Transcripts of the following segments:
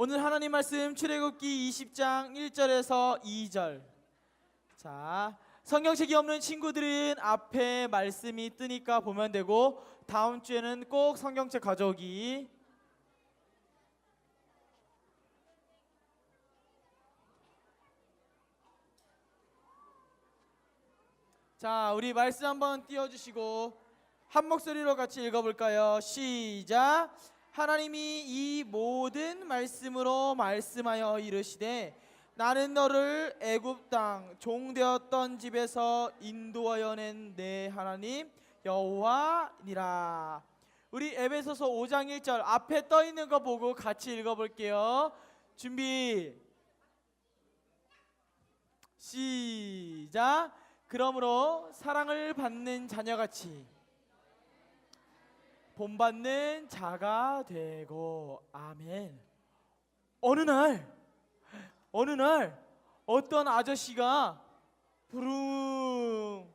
오늘 하나님 말씀 출애굽기 20장 1절에서 2절. 자, 성경책이 없는 친구들은 앞에 말씀이 뜨니까 보면 되고, 다음 주에는 꼭 성경책 가져오기. 자, 우리 말씀 한번 띄워주시고 한 목소리로 같이 읽어볼까요? 시작. 하나님이 이 모든 말씀으로 말씀하여 이르시되 나는 너를 애굽 땅 종되었던 집에서 인도하여 낸 내 하나님 여호와니라. 우리 에베소서 5장 1절 앞에 떠 있는 거 보고 같이 읽어볼게요. 준비 시작. 그러므로 사랑을 받는 자녀같이 본받는 자가 되고. 아멘. 어느 날 어떤 아저씨가 부릉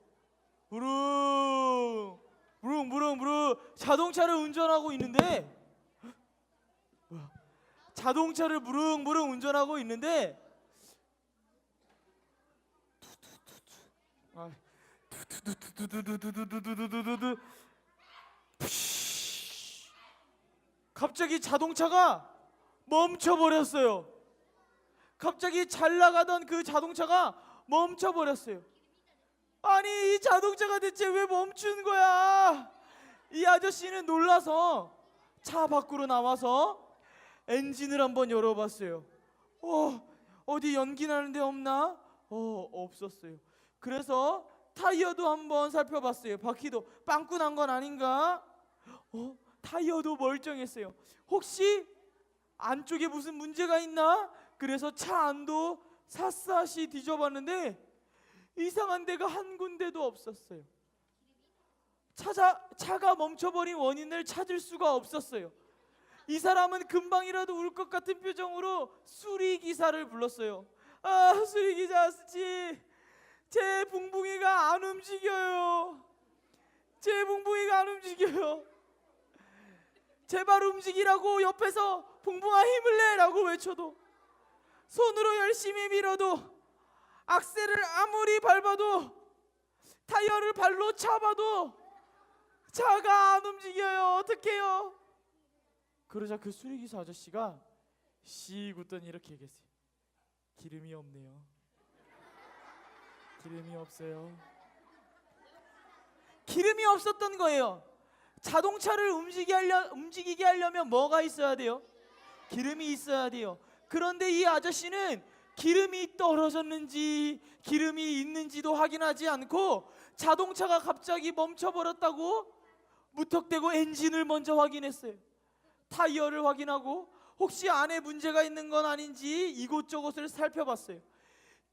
자동차를 운전하고 있는데, 자동차를 부릉 운전하고 있는데 갑자기 자동차가 멈춰버렸어요. 갑자기 잘 나가던 그 자동차가 멈춰버렸어요. 아니, 이 자동차가 대체 왜 멈춘 거야? 이 아저씨는 놀라서 차 밖으로 나와서 엔진을 한번 열어봤어요. 어디 연기 나는 데 없나? 없었어요. 그래서 타이어도 한번 살펴봤어요. 바퀴도 빵꾸 난 건 아닌가? 타이어도 멀쩡했어요. 혹시 안쪽에 무슨 문제가 있나? 그래서 차 안도 샅샅이 뒤져봤는데 이상한 데가 한 군데도 없었어요. 차가 멈춰버린 원인을 찾을 수가 없었어요. 이 사람은 금방이라도 울 것 같은 표정으로 수리기사를 불렀어요. 수리기사 아저씨, 제 붕붕이가 안 움직여요. 제 붕붕이가 안 움직여요. 제발 움직이라고 옆에서 붕붕아 힘을 내라고 외쳐도, 손으로 열심히 밀어도, 악셀을 아무리 밟아도, 타이어를 발로 차봐도 차가 안 움직여요. 어떡해요? 그러자 그 수리기사 아저씨가 씩 웃더니 이렇게 얘기했어요. 기름이 없네요. 기름이 없어요. 기름이 없었던 거예요. 자동차를 움직이게 하려면 뭐가 있어야 돼요? 기름이 있어야 돼요. 그런데 이 아저씨는 기름이 떨어졌는지 기름이 있는지도 확인하지 않고 자동차가 갑자기 멈춰버렸다고 무턱대고 엔진을 먼저 확인했어요. 타이어를 확인하고 혹시 안에 문제가 있는 건 아닌지 이곳저곳을 살펴봤어요.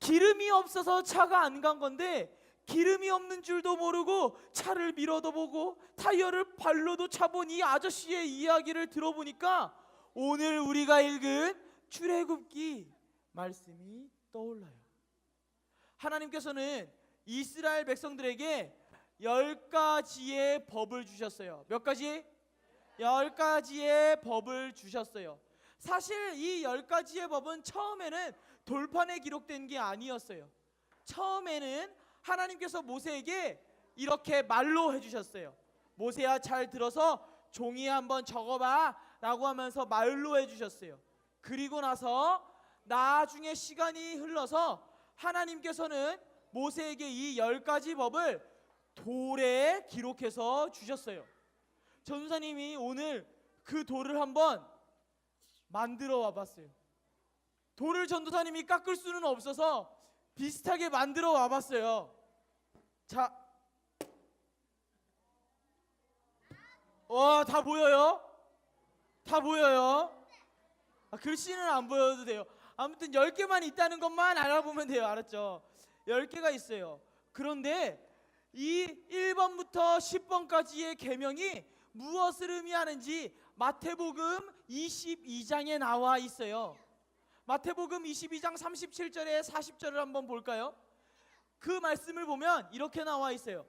기름이 없어서 차가 안 간 건데, 기름이 없는 줄도 모르고 차를 밀어도 보고 타이어를 발로도 차본 이 아저씨의 이야기를 들어보니까 오늘 우리가 읽은 출애굽기 말씀이 떠올라요. 하나님께서는 이스라엘 백성들에게 10가지의 법을 주셨어요. 몇 가지? 10가지의 법을 주셨어요. 사실 이 10가지의 법은 처음에는 돌판에 기록된 게 아니었어요. 처음에는 하나님께서 모세에게 이렇게 말로 해주셨어요. 모세야, 잘 들어서 종이에 한번 적어봐 라고 하면서 말로 해주셨어요. 그리고 나서 나중에 시간이 흘러서 하나님께서는 모세에게 이 10가지 법을 돌에 기록해서 주셨어요. 전도사님이 오늘 그 돌을 한번 만들어 와봤어요. 돌을 전도사님이 깎을 수는 없어서 비슷하게 만들어 와봤어요. 자, 다 보여요? 다 보여요? 글씨는 안 보여도 돼요. 아무튼 10개만 있다는 것만 알아보면 돼요. 알았죠? 10개가 있어요. 그런데 이 1번부터 10번까지의 계명이 무엇을 의미하는지 마태복음 22장에 나와 있어요. 마태복음 22장 37절에 40절을 한번 볼까요? 그 말씀을 보면 이렇게 나와 있어요.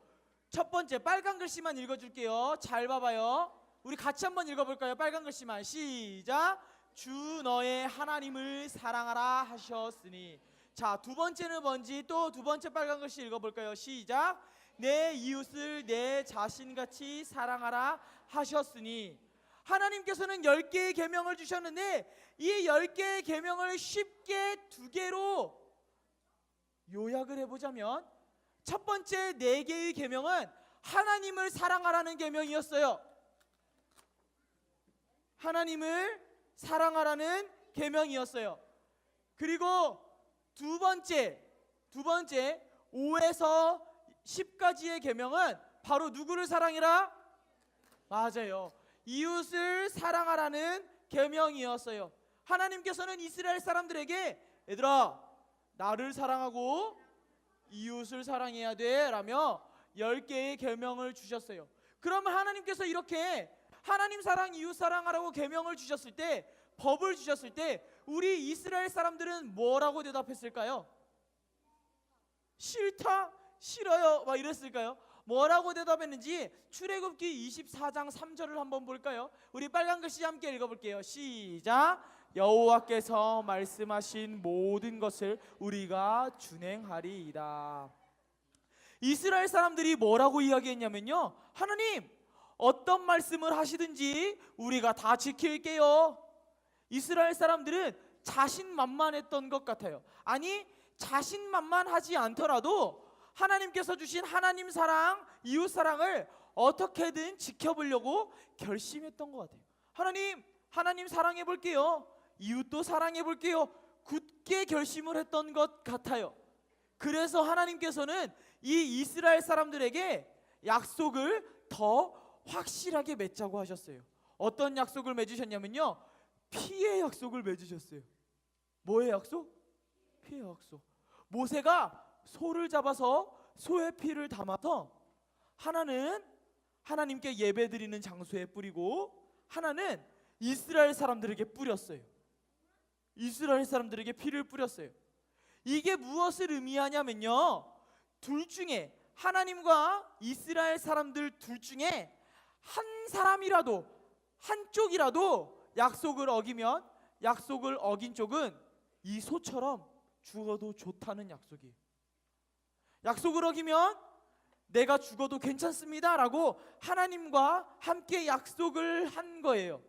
첫 번째, 빨간 글씨만 읽어줄게요. 잘 봐봐요. 우리 같이 한번 읽어볼까요? 빨간 글씨만. 시작. 주 너의 하나님을 사랑하라 하셨으니. 자, 두 번째는 뭔지 또 두 번째 빨간 글씨 읽어볼까요? 시작. 내 이웃을 내 자신같이 사랑하라 하셨으니. 하나님께서는 10개의 계명을 주셨는데 이 10개의 계명을 쉽게 두 개로 요약을 해보자면, 첫 번째 4개의 계명은 하나님을 사랑하라는 계명이었어요. 하나님을 사랑하라는 계명이었어요. 그리고 두 번째 5에서 10까지의 계명은 바로 누구를 사랑해라? 맞아요. 이웃을 사랑하라는 계명이었어요. 하나님께서는 이스라엘 사람들에게 얘들아, 나를 사랑하고 이웃을 사랑해야 돼 라며 10개의 계명을 주셨어요. 그러면 하나님께서 이렇게 하나님 사랑, 이웃 사랑하라고 계명을 주셨을 때, 법을 주셨을 때 우리 이스라엘 사람들은 뭐라고 대답했을까요? 싫다, 싫어요 막 이랬을까요? 뭐라고 대답했는지 출애굽기 24장 3절을 한번 볼까요? 우리 빨간 글씨 함께 읽어볼게요. 시작. 여호와께서 말씀하신 모든 것을 우리가 준행하리이다. 이스라엘 사람들이 뭐라고 이야기했냐면요, 하나님 어떤 말씀을 하시든지 우리가 다 지킬게요. 이스라엘 사람들은 자신만만했던 것 같아요. 아니, 자신만만하지 않더라도 하나님께서 주신 하나님 사랑, 이웃 사랑을 어떻게든 지켜보려고 결심했던 것 같아요. 하나님 사랑해 볼게요. 이웃도 사랑해 볼게요. 굳게 결심을 했던 것 같아요. 그래서 하나님께서는 이 이스라엘 사람들에게 약속을 더 확실하게 맺자고 하셨어요. 어떤 약속을 맺으셨냐면요, 피의 약속을 맺으셨어요. 뭐의 약속? 피의 약속. 모세가 소를 잡아서 소의 피를 담아서 하나는 하나님께 예배드리는 장소에 뿌리고 하나는 이스라엘 사람들에게 뿌렸어요. 이스라엘 사람들에게 피를 뿌렸어요. 이게 무엇을 의미하냐면요, 둘 중에, 하나님과 이스라엘 사람들 둘 중에 한 사람이라도, 한쪽이라도 약속을 어기면 약속을 어긴 쪽은 이 소처럼 죽어도 좋다는 약속이에요. 약속을 어기면 내가 죽어도 괜찮습니다 라고 하나님과 함께 약속을 한 거예요.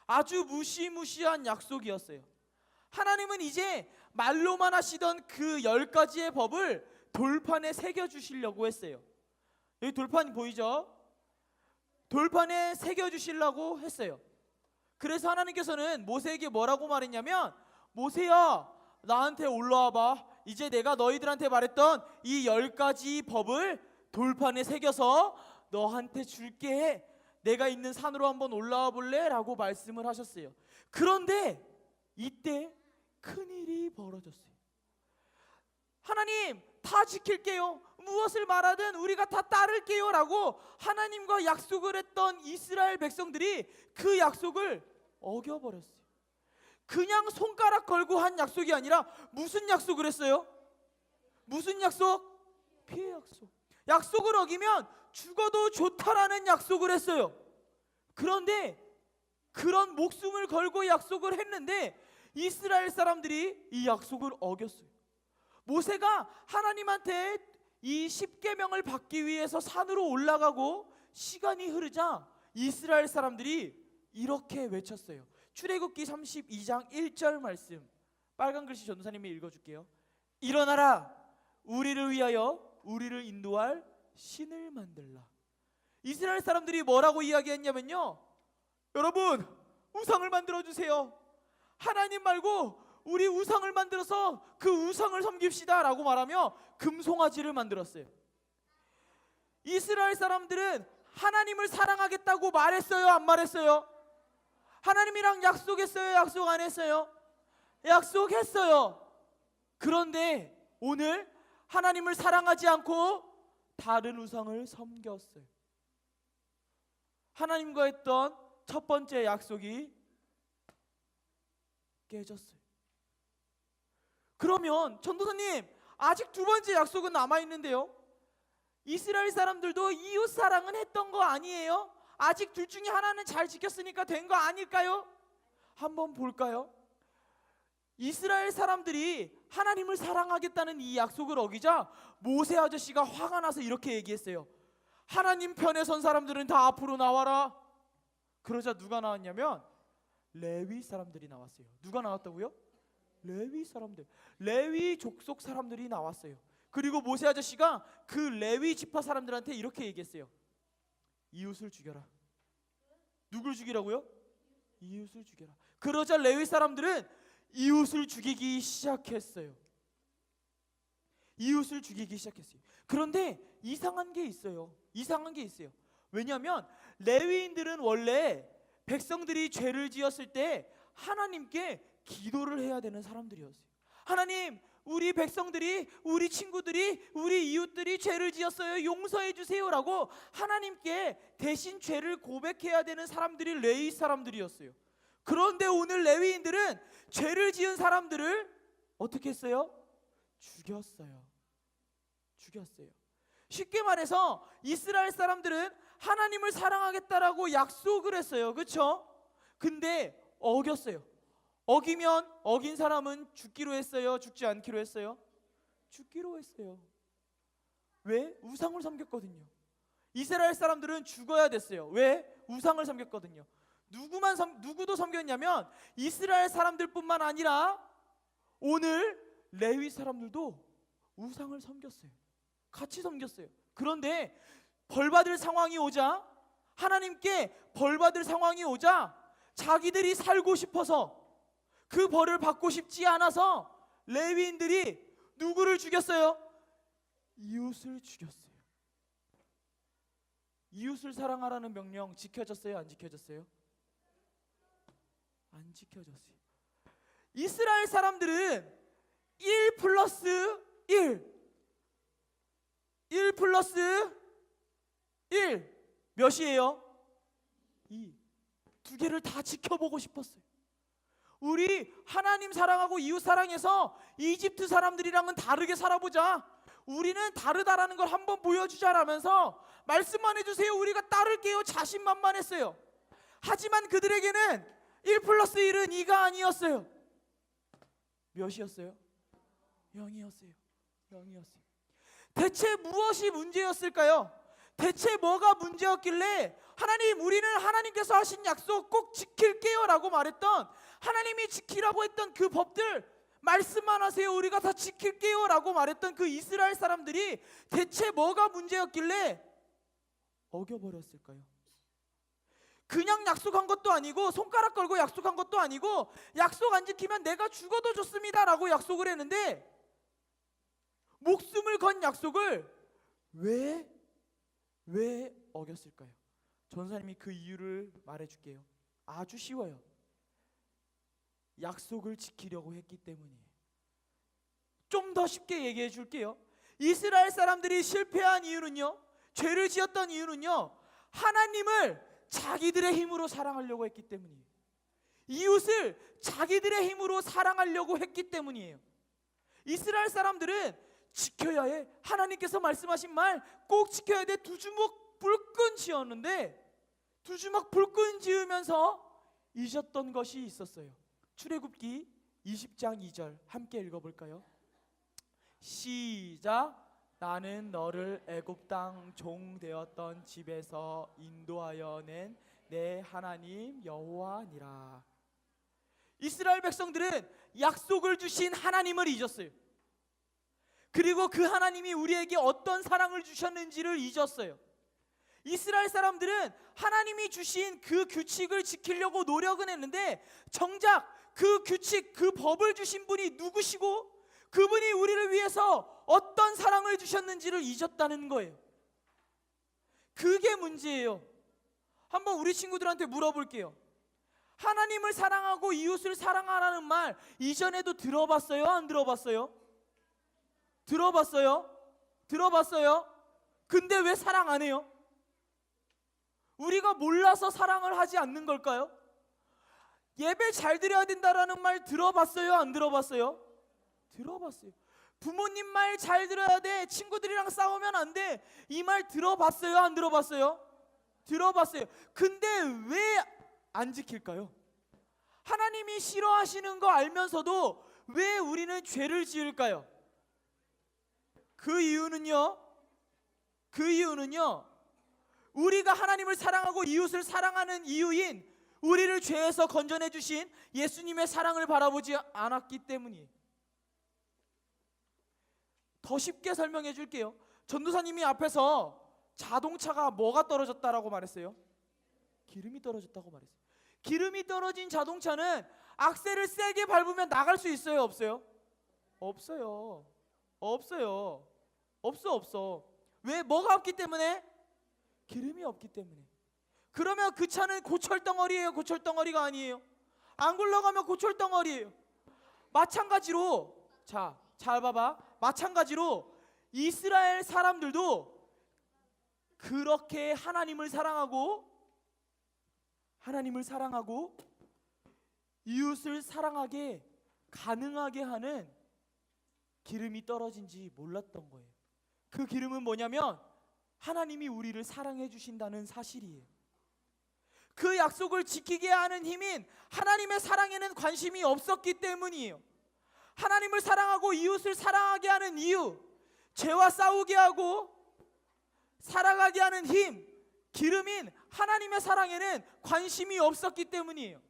아주 무시무시한 약속이었어요. 하나님은 이제 말로만 하시던 그 10가지의 법을 돌판에 새겨주시려고 했어요. 여기 돌판 보이죠? 돌판에 새겨주시려고 했어요. 그래서 하나님께서는 모세에게 뭐라고 말했냐면, 모세야, 나한테 올라와봐. 이제 내가 너희들한테 말했던 이 10가지 법을 돌판에 새겨서 너한테 줄게. 내가 있는 산으로 한번 올라와 볼래? 라고 말씀을 하셨어요. 그런데 이때 큰일이 벌어졌어요. 하나님, 다 지킬게요. 무엇을 말하든 우리가 다 따를게요 라고 하나님과 약속을 했던 이스라엘 백성들이 그 약속을 어겨버렸어요. 그냥 손가락 걸고 한 약속이 아니라 무슨 약속을 했어요? 무슨 약속? 피의 약속. 약속을 어기면 죽어도 좋다라는 약속을 했어요. 그런데 그런 목숨을 걸고 약속을 했는데 이스라엘 사람들이 이 약속을 어겼어요. 모세가 하나님한테 이 10계명을 받기 위해서 산으로 올라가고 시간이 흐르자 이스라엘 사람들이 이렇게 외쳤어요. 출애굽기 32장 1절 말씀, 빨간 글씨 전도사님이 읽어줄게요. 일어나라, 우리를 위하여 우리를 인도할 신을 만들라. 이스라엘 사람들이 뭐라고 이야기했냐면요, 여러분 우상을 만들어주세요. 하나님 말고 우리 우상을 만들어서 그 우상을 섬깁시다 라고 말하며 금송아지를 만들었어요. 이스라엘 사람들은 하나님을 사랑하겠다고 말했어요, 안 말했어요? 하나님이랑 약속했어요, 약속 안 했어요? 약속했어요. 그런데 오늘 하나님을 사랑하지 않고 다른 우상을 섬겼어요. 하나님과 했던 첫 번째 약속이 깨졌어요. 그러면 전도사님, 아직 두 번째 약속은 남아있는데요, 이스라엘 사람들도 이웃 사랑은 했던 거 아니에요? 아직 둘 중에 하나는 잘 지켰으니까 된 거 아닐까요? 한번 볼까요? 이스라엘 사람들이 하나님을 사랑하겠다는 이 약속을 어기자 모세 아저씨가 화가 나서 이렇게 얘기했어요. 하나님 편에 선 사람들은 다 앞으로 나와라. 그러자 누가 나왔냐면 레위 사람들이 나왔어요. 누가 나왔다고요? 레위 사람들, 레위 족속 사람들이 나왔어요. 그리고 모세 아저씨가 그 레위 지파 사람들한테 이렇게 얘기했어요. 이웃을 죽여라. 누굴 죽이라고요? 이웃을 죽여라. 그러자 레위 사람들은 이웃을 죽이기 시작했어요. 이웃을 죽이기 시작했어요. 그런데 이상한 게 있어요. 이상한 게 있어요. 왜냐하면 레위인들은 원래 백성들이 죄를 지었을 때 하나님께 기도를 해야 되는 사람들이었어요. 하나님, 우리 백성들이, 우리 친구들이, 우리 이웃들이 죄를 지었어요. 용서해 주세요라고 하나님께 대신 죄를 고백해야 되는 사람들이 레위 사람들이었어요. 그런데 오늘 레위인들은 죄를 지은 사람들을 어떻게 했어요? 죽였어요. 죽였어요. 쉽게 말해서 이스라엘 사람들은 하나님을 사랑하겠다라고 약속을 했어요. 그렇죠? 근데 어겼어요. 어기면 어긴 사람은 죽기로 했어요? 죽지 않기로 했어요? 죽기로 했어요. 왜? 우상을 섬겼거든요. 이스라엘 사람들은 죽어야 됐어요. 왜? 우상을 섬겼거든요. 누구도 섬겼냐면 이스라엘 사람들뿐만 아니라 오늘 레위 사람들도 우상을 섬겼어요. 같이 섬겼어요. 그런데 벌받을 상황이 오자, 하나님께 벌받을 상황이 오자 자기들이 살고 싶어서 그 벌을 받고 싶지 않아서 레위인들이 누구를 죽였어요? 이웃을 죽였어요. 이웃을 사랑하라는 명령 지켜졌어요? 안 지켜졌어요? 안 지켜졌어요. 이스라엘 사람들은 1 플러스 1 플러스 1 몇이에요? 2. 두 개를 다 지켜보고 싶었어요. 우리 하나님 사랑하고 이웃 사랑해서 이집트 사람들이랑은 다르게 살아보자. 우리는 다르다라는 걸 한번 보여주자라면서 말씀만 해주세요. 우리가 따를게요. 자신만만했어요. 하지만 그들에게는 1 플러스 1은 2가 아니었어요. 몇이었어요? 0이었어요. 0이었어요. 대체 무엇이 문제였을까요? 대체 뭐가 문제였길래 하나님, 우리는 하나님께서 하신 약속 꼭 지킬게요 라고 말했던, 하나님이 지키라고 했던 그 법들 말씀만 하세요, 우리가 다 지킬게요 라고 말했던 그 이스라엘 사람들이 대체 뭐가 문제였길래 어겨버렸을까요? 그냥 약속한 것도 아니고, 손가락 걸고 약속한 것도 아니고, 약속 안 지키면 내가 죽어도 좋습니다 라고 약속을 했는데, 목숨을 건 약속을 왜 어겼을까요? 전사님이 그 이유를 말해줄게요. 아주 쉬워요. 약속을 지키려고 했기 때문이에요. 좀 더 쉽게 얘기해 줄게요. 이스라엘 사람들이 실패한 이유는요, 죄를 지었던 이유는요, 하나님을 자기들의 힘으로 사랑하려고 했기 때문이에요. 이웃을 자기들의 힘으로 사랑하려고 했기 때문이에요. 이스라엘 사람들은 지켜야 해, 하나님께서 말씀하신 말 꼭 지켜야 돼, 두 주먹 불끈 지었는데 두 주먹 불끈 지으면서 잊었던 것이 있었어요. 출애굽기 20장 2절 함께 읽어볼까요? 시작. 나는 너를 애굽 땅 종 되었던 집에서 인도하여 낸 내 하나님 여호와니라. 이스라엘 백성들은 약속을 주신 하나님을 잊었어요. 그리고 그 하나님이 우리에게 어떤 사랑을 주셨는지를 잊었어요. 이스라엘 사람들은 하나님이 주신 그 규칙을 지키려고 노력은 했는데, 정작 그 규칙, 그 법을 주신 분이 누구시고 그분이 우리를 위해서 어떤 사랑을 주셨는지를 잊었다는 거예요. 그게 문제예요. 한번 우리 친구들한테 물어볼게요. 하나님을 사랑하고 이웃을 사랑하라는 말 이전에도 들어봤어요? 안 들어봤어요? 들어봤어요? 들어봤어요? 근데 왜 사랑 안 해요? 우리가 몰라서 사랑을 하지 않는 걸까요? 예배 잘 드려야 된다라는 말 들어봤어요? 안 들어봤어요? 들어봤어요. 부모님 말 잘 들어야 돼, 친구들이랑 싸우면 안 돼, 이 말 들어봤어요? 안 들어봤어요? 들어봤어요. 근데 왜 안 지킬까요? 하나님이 싫어하시는 거 알면서도 왜 우리는 죄를 지을까요? 그 이유는요, 우리가 하나님을 사랑하고 이웃을 사랑하는 이유인 우리를 죄에서 건져내 주신 예수님의 사랑을 바라보지 않았기 때문이에요. 더 쉽게 설명해 줄게요. 전도사님이 앞에서 자동차가 뭐가 떨어졌다라고 말했어요? 기름이 떨어졌다고 말했어요. 기름이 떨어진 자동차는 악셀을 세게 밟으면 나갈 수 있어요, 없어요? 없어요. 없어. 왜? 뭐가 없기 때문에? 기름이 없기 때문에. 그러면 그 차는 고철덩어리예요, 고철덩어리가 아니에요? 안 굴러가면 고철덩어리예요. 마찬가지로, 자, 잘 봐봐. 마찬가지로 이스라엘 사람들도 그렇게 하나님을 사랑하고 이웃을 사랑하게 가능하게 하는 기름이 떨어진지 몰랐던 거예요. 그 기름은 뭐냐면 하나님이 우리를 사랑해 주신다는 사실이에요. 그 약속을 지키게 하는 힘인 하나님의 사랑에는 관심이 없었기 때문이에요. 하나님을 사랑하고 이웃을 사랑하게 하는 이유, 죄와 싸우게 하고 살아가게 하는 힘, 기름인 하나님의 사랑에는 관심이 없었기 때문이에요.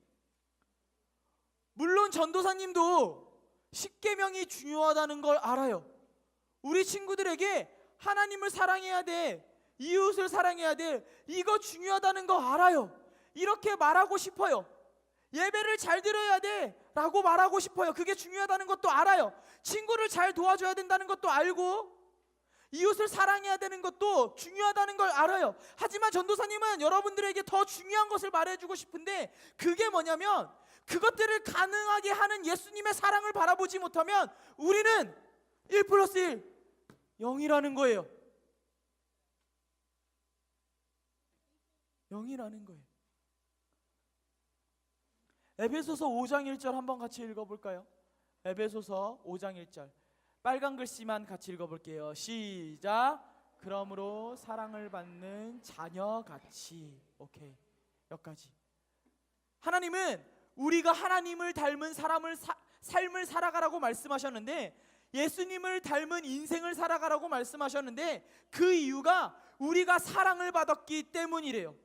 물론 전도사님도 십계명이 중요하다는 걸 알아요. 우리 친구들에게 하나님을 사랑해야 돼, 이웃을 사랑해야 돼, 이거 중요하다는 거 알아요. 이렇게 말하고 싶어요. 예배를 잘 드려야 돼 라고 말하고 싶어요. 그게 중요하다는 것도 알아요. 친구를 잘 도와줘야 된다는 것도 알고 이웃을 사랑해야 되는 것도 중요하다는 걸 알아요. 하지만 전도사님은 여러분들에게 더 중요한 것을 말해주고 싶은데, 그게 뭐냐면 그것들을 가능하게 하는 예수님의 사랑을 바라보지 못하면 우리는 1 플러스 1 0이라는 거예요. 0이라는 거예요. 에베소서 5장 1절 한번 같이 읽어볼까요? 에베소서 5장 1절 빨간 글씨만 같이 읽어볼게요. 시작. 그러므로 사랑을 받는 자녀같이. 오케이, 여기까지. 하나님은 우리가 하나님을 닮은 삶을 살아가라고 말씀하셨는데, 예수님을 닮은 인생을 살아가라고 말씀하셨는데, 그 이유가 우리가 사랑을 받았기 때문이래요.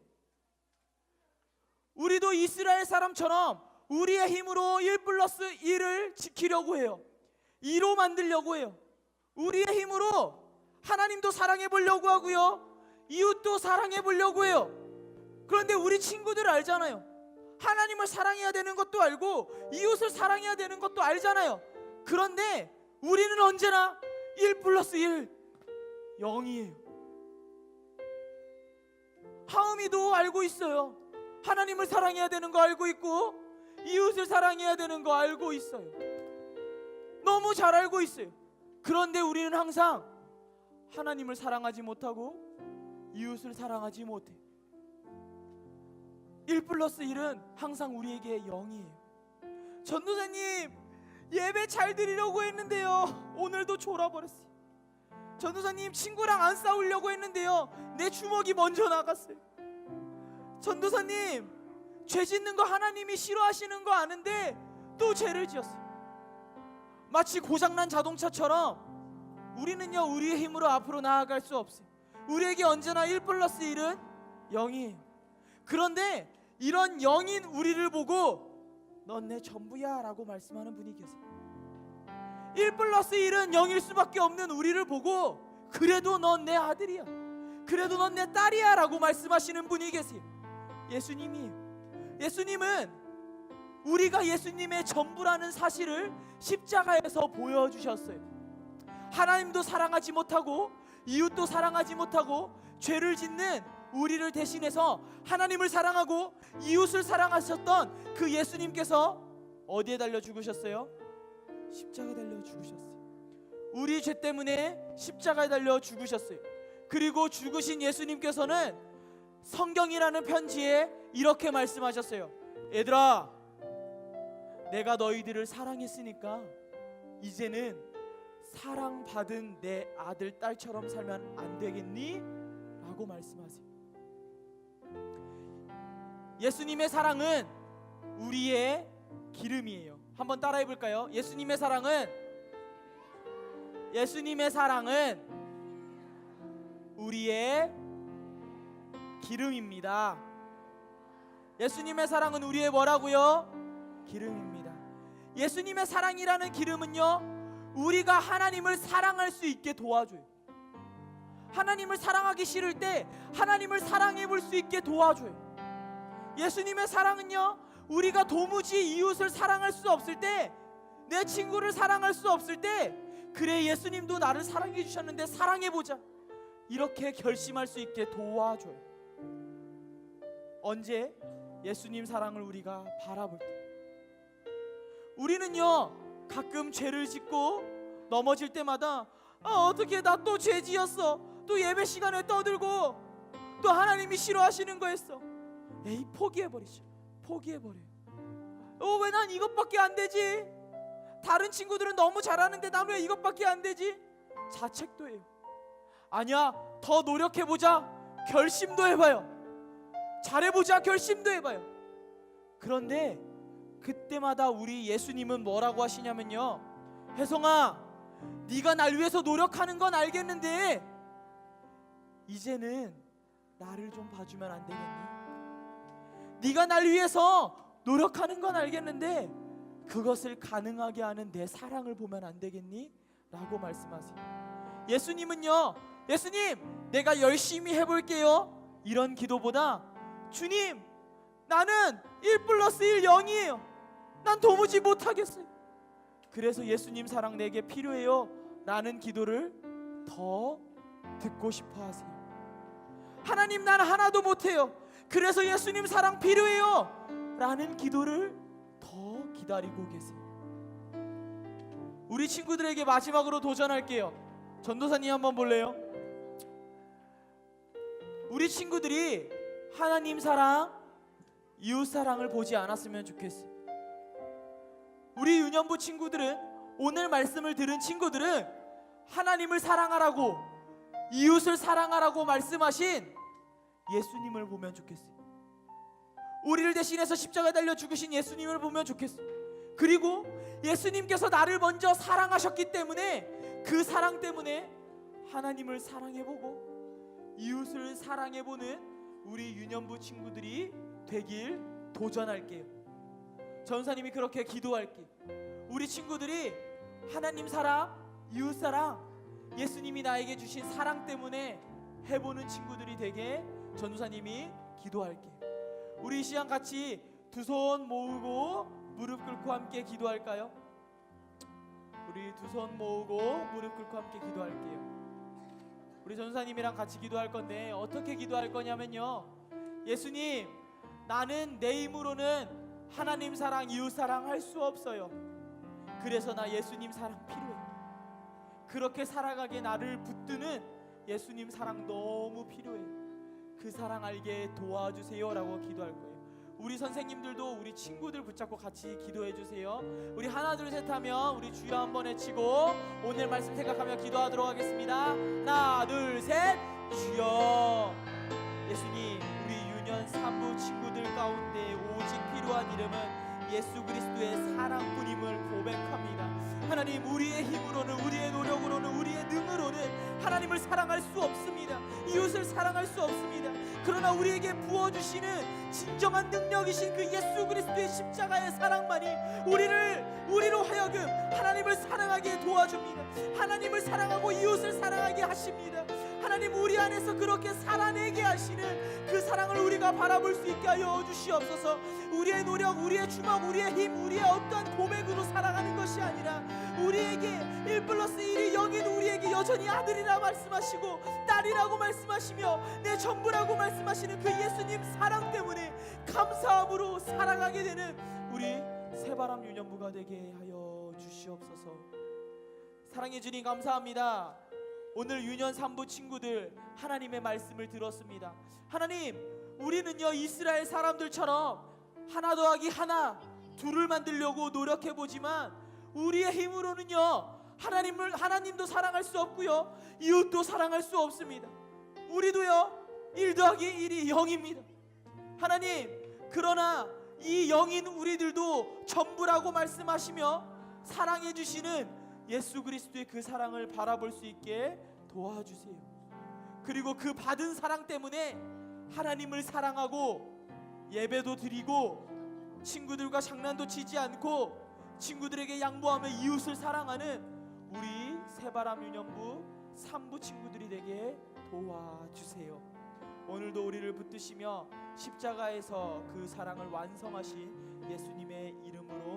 우리도 이스라엘 사람처럼 우리의 힘으로 1 플러스 1을 지키려고 해요. 2로 만들려고 해요. 우리의 힘으로 하나님도 사랑해 보려고 하고요, 이웃도 사랑해 보려고 해요. 그런데 우리 친구들 알잖아요. 하나님을 사랑해야 되는 것도 알고 이웃을 사랑해야 되는 것도 알잖아요. 그런데 우리는 언제나 1 플러스 1 0이에요. 하음이도 알고 있어요. 하나님을 사랑해야 되는 거 알고 있고 이웃을 사랑해야 되는 거 알고 있어요. 너무 잘 알고 있어요. 그런데 우리는 항상 하나님을 사랑하지 못하고 이웃을 사랑하지 못해. 1 플러스 1은 항상 우리에게 0이에요. 전도사님, 예배 잘 드리려고 했는데요, 오늘도 졸아버렸어요. 전도사님, 친구랑 안 싸우려고 했는데요, 내 주먹이 먼저 나갔어요. 전도사님, 죄 짓는 거 하나님이 싫어하시는 거 아는데 또 죄를 지었어요. 마치 고장난 자동차처럼 우리는요, 우리의 힘으로 앞으로 나아갈 수 없어요. 우리에게 언제나 1 플러스 1은 0이에요. 그런데 이런 0인 우리를 보고 넌 내 전부야 라고 말씀하는 분이 계세요. 1 플러스 1은 0일 수밖에 없는 우리를 보고 그래도 넌 내 아들이야, 그래도 넌 내 딸이야 라고 말씀하시는 분이 계세요. 예수님이에요. 예수님은 우리가 예수님의 전부라는 사실을 십자가에서 보여주셨어요. 하나님도 사랑하지 못하고 이웃도 사랑하지 못하고 죄를 짓는 우리를 대신해서 하나님을 사랑하고 이웃을 사랑하셨던 그 예수님께서 어디에 달려 죽으셨어요? 십자가에 달려 죽으셨어요. 우리 죄 때문에 십자가에 달려 죽으셨어요. 그리고 죽으신 예수님께서는 성경이라는 편지에 이렇게 말씀하셨어요. 얘들아, 내가 너희들을 사랑했으니까 이제는 사랑받은 내 아들, 딸처럼 살면 안 되겠니? 라고 말씀하세요. 예수님의 사랑은 우리의 기름이에요. 한번 따라해 볼까요? 예수님의 사랑은 우리의 기름입니다. 예수님의 사랑은 우리의 뭐라고요? 기름입니다. 예수님의 사랑이라는 기름은요, 우리가 하나님을 사랑할 수 있게 도와줘요. 하나님을 사랑하기 싫을 때 하나님을 사랑해 볼 수 있게 도와줘요. 예수님의 사랑은요, 우리가 도무지 이웃을 사랑할 수 없을 때, 내 친구를 사랑할 수 없을 때, 그래 예수님도 나를 사랑해 주셨는데 사랑해보자, 이렇게 결심할 수 있게 도와줘요. 언제? 예수님 사랑을 우리가 바라볼 때. 우리는요, 가끔 죄를 짓고 넘어질 때마다 어떻게 나 또 죄 지었어, 또 예배 시간에 떠들고 또 하나님이 싫어하시는 거 했어. 에이, 포기해버리죠. 포기해버려요. 왜 난 이것밖에 안 되지? 다른 친구들은 너무 잘하는데 난 왜 이것밖에 안 되지? 자책도 해요. 아니야, 더 노력해보자, 결심도 해봐요. 잘해보자, 결심도 해봐요. 그런데 그때마다 우리 예수님은 뭐라고 하시냐면요, 혜성아, 네가 날 위해서 노력하는 건 알겠는데 이제는 나를 좀 봐주면 안 되겠니? 네가 날 위해서 노력하는 건 알겠는데 그것을 가능하게 하는 내 사랑을 보면 안 되겠니? 라고 말씀하세요. 예수님은요, 예수님, 내가 열심히 해볼게요, 이런 기도보다 주님, 나는 1+1 0이에요. 난 도무지 못하겠어요. 그래서 예수님 사랑 내게 필요해요 라는 기도를 더 듣고 싶어 하세요. 하나님, 난 하나도 못해요. 그래서 예수님 사랑 필요해요 라는 기도를 더 기다리고 계세요. 우리 친구들에게 마지막으로 도전할게요. 전도사님 한번 볼래요? 우리 친구들이 하나님 사랑, 이웃 사랑을 보지 않았으면 좋겠어요. 우리 유년부 친구들은, 오늘 말씀을 들은 친구들은 하나님을 사랑하라고, 이웃을 사랑하라고 말씀하신 예수님을 보면 좋겠어요. 우리를 대신해서 십자가에 달려 죽으신 예수님을 보면 좋겠어요. 그리고 예수님께서 나를 먼저 사랑하셨기 때문에 그 사랑 때문에 하나님을 사랑해보고 이웃을 사랑해보는 우리 유년부 친구들이 되길 도전할게요. 전사님이 그렇게 기도할게요. 우리 친구들이 하나님 사랑, 이웃 사랑, 예수님이 나에게 주신 사랑 때문에 해보는 친구들이 되게 전도사님이 기도할게요. 우리 이 시간 같이 두 손 모으고 무릎 꿇고 함께 기도할까요? 우리 두 손 모으고 무릎 꿇고 함께 기도할게요. 우리 전도사님이랑 같이 기도할 건데 어떻게 기도할 거냐면요, 예수님, 나는 내 힘으로는 하나님 사랑, 이웃 사랑 할 수 없어요. 그래서 나 예수님 사랑 필요해. 그렇게 살아가게 나를 붙드는 예수님 사랑 너무 필요해. 그 사랑 알게 도와주세요 라고 기도할 거예요. 우리 선생님들도 우리 친구들 붙잡고 같이 기도해 주세요. 우리 하나 둘 셋 하면 우리 주여 한번 외치고 오늘 말씀 생각하며 기도하도록 하겠습니다. 하나 둘 셋. 주여. 예수님, 우리 유년 산부 친구들 가운데 오직 필요한 이름은 예수 그리스도의 사랑뿐임을 고백합니다. 하나님, 우리의 힘으로는, 우리의 노력으로는, 우리의 능으로는 하나님을 사랑할 수 없습니다. 이웃을 사랑할 수 없습니다. 그러나 우리에게 부어주시는 진정한 능력이신 그 예수 그리스도의 십자가의 사랑만이 우리로 하여금 하나님을 사랑하게 도와줍니다. 하나님을 사랑하고 이웃을 사랑하게 하십니다. 하나님, 우리 안에서 그렇게 살아내게 하시는 그 사랑을 우리가 바라볼 수 있게 하여 주시옵소서. 우리의 노력, 우리의 주먹, 우리의 힘, 우리의 어떠한 고백으로 살아가는 것이 아니라 우리에게 1+1이 0인 우리에게 여전히 아들이라 말씀하시고 딸이라고 말씀하시며 내 전부라고 말씀하시는 그 예수님 사랑 때문에 감사함으로 살아가게 되는 우리 새바람 유년부가 되게 하여 주시옵소서. 사랑해 주님 감사합니다. 오늘 유년 산부 친구들 하나님의 말씀을 들었습니다. 하나님, 우리는요 이스라엘 사람들처럼 하나 더하기 하나, 둘을 만들려고 노력해보지만 우리의 힘으로는요 하나님도 사랑할 수 없고요 이웃도 사랑할 수 없습니다. 우리도요 1 더하기 1이 0입니다. 하나님, 그러나 이 영인 우리들도 전부라고 말씀하시며 사랑해 주시는 예수 그리스도의 그 사랑을 바라볼 수 있게 도와주세요. 그리고 그 받은 사랑 때문에 하나님을 사랑하고 예배도 드리고 친구들과 장난도 치지 않고 친구들에게 양보하며 이웃을 사랑하는 우리 새바람 유년부 3부 친구들이 되게 도와주세요. 오늘도 우리를 붙드시며 십자가에서 그 사랑을 완성하신 예수님의 이름으로